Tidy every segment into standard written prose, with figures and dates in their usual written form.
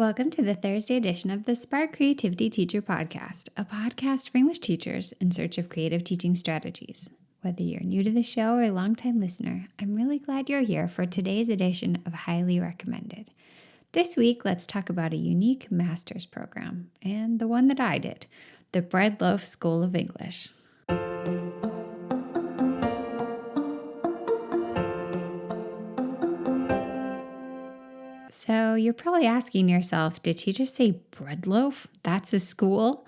Welcome to the Thursday edition of the Spark Creativity Teacher Podcast, a podcast for English teachers in search of creative teaching strategies. Whether you're new to the show or a longtime listener, I'm really glad you're here for today's edition of Highly Recommended. This week, let's talk about a unique master's program, and the one that I did, the Bread Loaf School of English. So you're probably asking yourself, did she just say Bread Loaf? That's a school?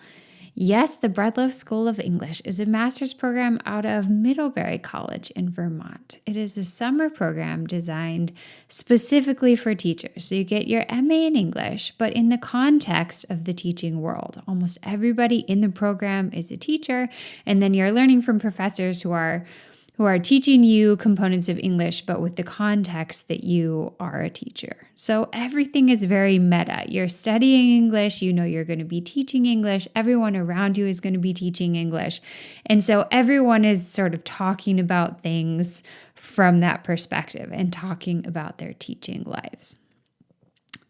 Yes, the Bread Loaf School of English is a master's program out of Middlebury College in Vermont. It is a summer program designed specifically for teachers. So you get your MA in English, but in the context of the teaching world. Almost everybody in the program is a teacher, and then you're learning from professors who are teaching you components of English, but with the context that you are a teacher. So everything is very meta. You're studying English, you know you're going to be teaching English, everyone around you is going to be teaching English. And so everyone is sort of talking about things from that perspective and talking about their teaching lives.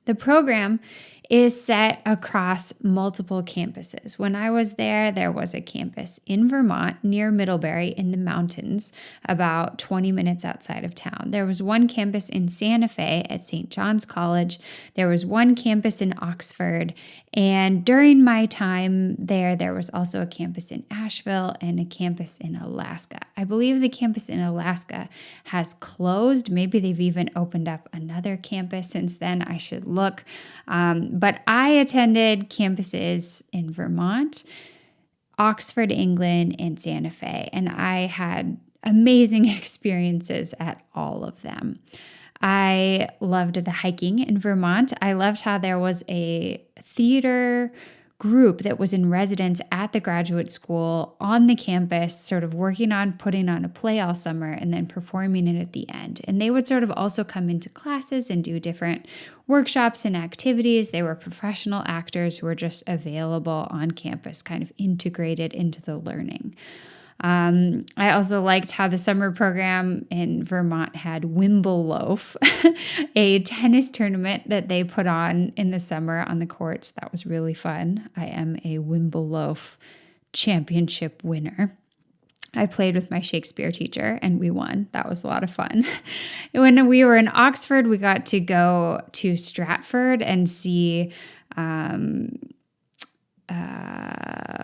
The program is set across multiple campuses. When I was there was a campus in Vermont near Middlebury in the mountains, about 20 minutes outside of town. There was one campus in Santa Fe at St. John's College. There was one campus in Oxford. And during my time there was also a campus in Asheville and a campus in Alaska. I believe the campus in Alaska has closed. Maybe they've even opened up another campus since then. I should look. But I attended campuses in Vermont, Oxford, England, and Santa Fe, and I had amazing experiences at all of them. I loved the hiking in Vermont. I loved how there was a theater group that was in residence at the graduate school on the campus, sort of working on putting on a play all summer and then performing it at the end. And they would sort of also come into classes and do different workshops and activities. They were professional actors who were just available on campus, kind of integrated into the learning. I also liked how the summer program in Vermont had Wimble Loaf, a tennis tournament that they put on in the summer on the courts. That was really fun. I am a Wimble Loaf championship winner. I played with my Shakespeare teacher and we won. That was a lot of fun. When we were in Oxford, we got to go to Stratford and see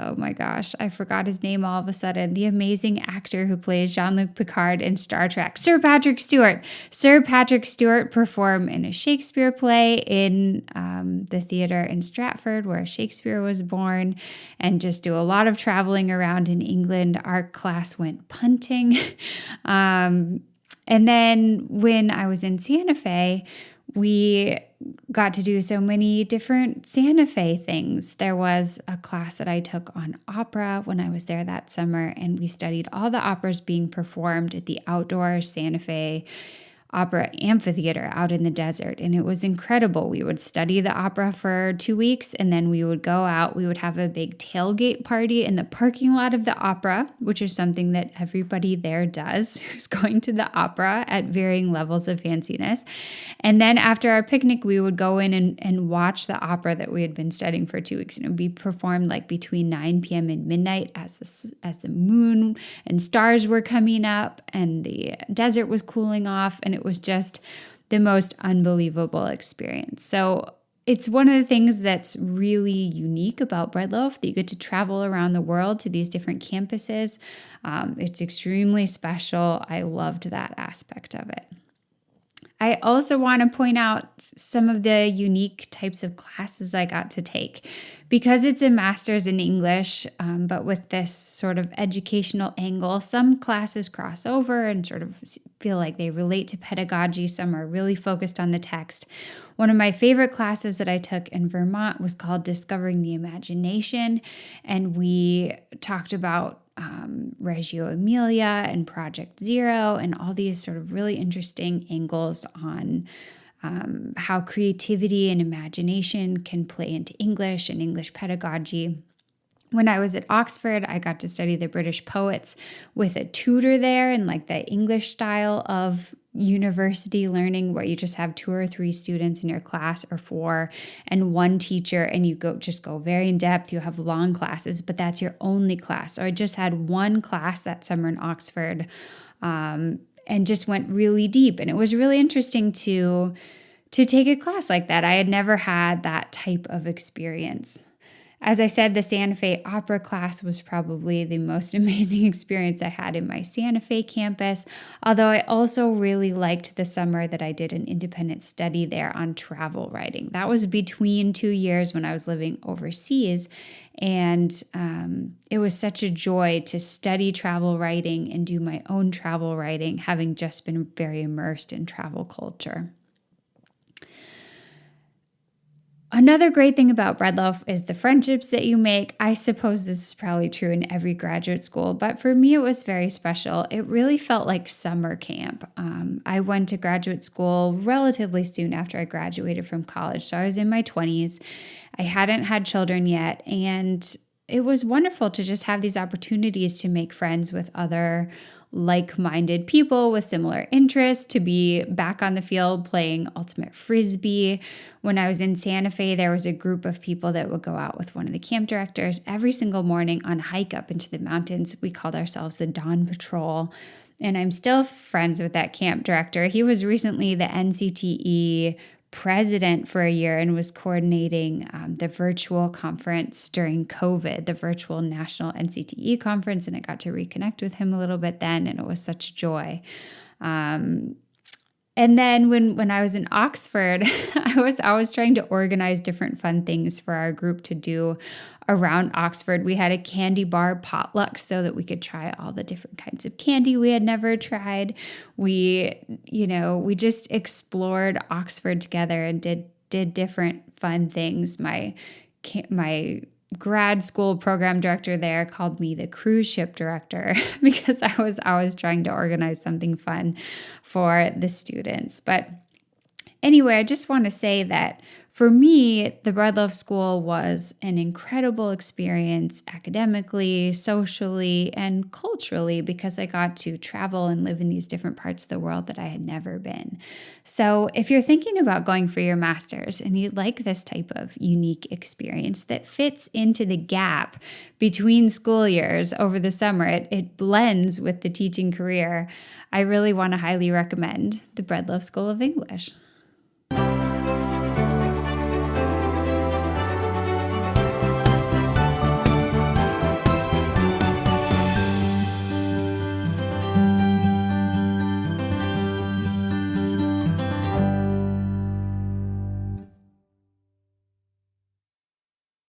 oh my gosh, I forgot his name all of a sudden. The amazing actor who plays Jean-Luc Picard in Star Trek, Sir Patrick Stewart. Sir Patrick Stewart performed in a Shakespeare play in the theater in Stratford where Shakespeare was born, and just do a lot of traveling around in England. Our class went punting. And then when I was in Santa Fe, we got to do so many different Santa Fe things. There was a class that I took on opera when I was there that summer, and we studied all the operas being performed at the outdoor Santa Fe Opera Amphitheater out in the desert, and it was incredible. We would study the opera for 2 weeks, and then we would go out. We would have a big tailgate party in the parking lot of the opera, which is something that everybody there does who's going to the opera at varying levels of fanciness. And then after our picnic, we would go in and watch the opera that we had been studying for 2 weeks, and it would be performed like between 9 p.m. and midnight as the moon and stars were coming up and the desert was cooling off, and it was just the most unbelievable experience. So it's one of the things that's really unique about Bread Loaf, that you get to travel around the world to these different campuses. It's extremely special. I loved that aspect of it. I also want to point out some of the unique types of classes I got to take. Because it's a master's in English, but with this sort of educational angle, some classes cross over and sort of feel like they relate to pedagogy. Some are really focused on the text. One of my favorite classes that I took in Vermont was called Discovering the Imagination, and we talked about Reggio Emilia and Project Zero and all these sort of really interesting angles on how creativity and imagination can play into English and English pedagogy. When I was at Oxford, I got to study the British poets with a tutor there and like the English style of university learning where you just have 2 or 3 students in your class or 4 and one teacher, and you go very in depth. You have long classes, but that's your only class. So I just had one class that summer in Oxford, and just went really deep. And it was really interesting to take a class like that. I had never had that type of experience. As I said, the Santa Fe opera class was probably the most amazing experience I had in my Santa Fe campus, although I also really liked the summer that I did an independent study there on travel writing. That was between 2 years when I was living overseas, and it was such a joy to study travel writing and do my own travel writing, having just been very immersed in travel culture. Another great thing about Bread Loaf is the friendships that you make. I suppose this is probably true in every graduate school, but for me, it was very special. It really felt like summer camp. I went to graduate school relatively soon after I graduated from college, so I was in my 20s. I hadn't had children yet, and it was wonderful to just have these opportunities to make friends with other like-minded people with similar interests, to be back on the field playing ultimate frisbee. When I was in Santa Fe, there was a group of people that would go out with one of the camp directors every single morning on hike up into the mountains. We called ourselves the Dawn Patrol. And I'm still friends with that camp director. He was recently the NCTE president for a year and was coordinating the virtual conference during COVID, the virtual national NCTE conference. And I got to reconnect with him a little bit then, and it was such joy. And then when I was in Oxford, I was trying to organize different fun things for our group to do around Oxford. We had a candy bar potluck so that we could try all the different kinds of candy we had never tried. We just explored Oxford together and did different fun things. My grad school program director there called me the cruise ship director because I was trying to organize something fun for the students. But anyway, I just want to say that for me, the Bread Loaf School was an incredible experience academically, socially, and culturally because I got to travel and live in these different parts of the world that I had never been. So if you're thinking about going for your master's and you'd like this type of unique experience that fits into the gap between school years over the summer, it blends with the teaching career, I really want to highly recommend the Bread Loaf School of English.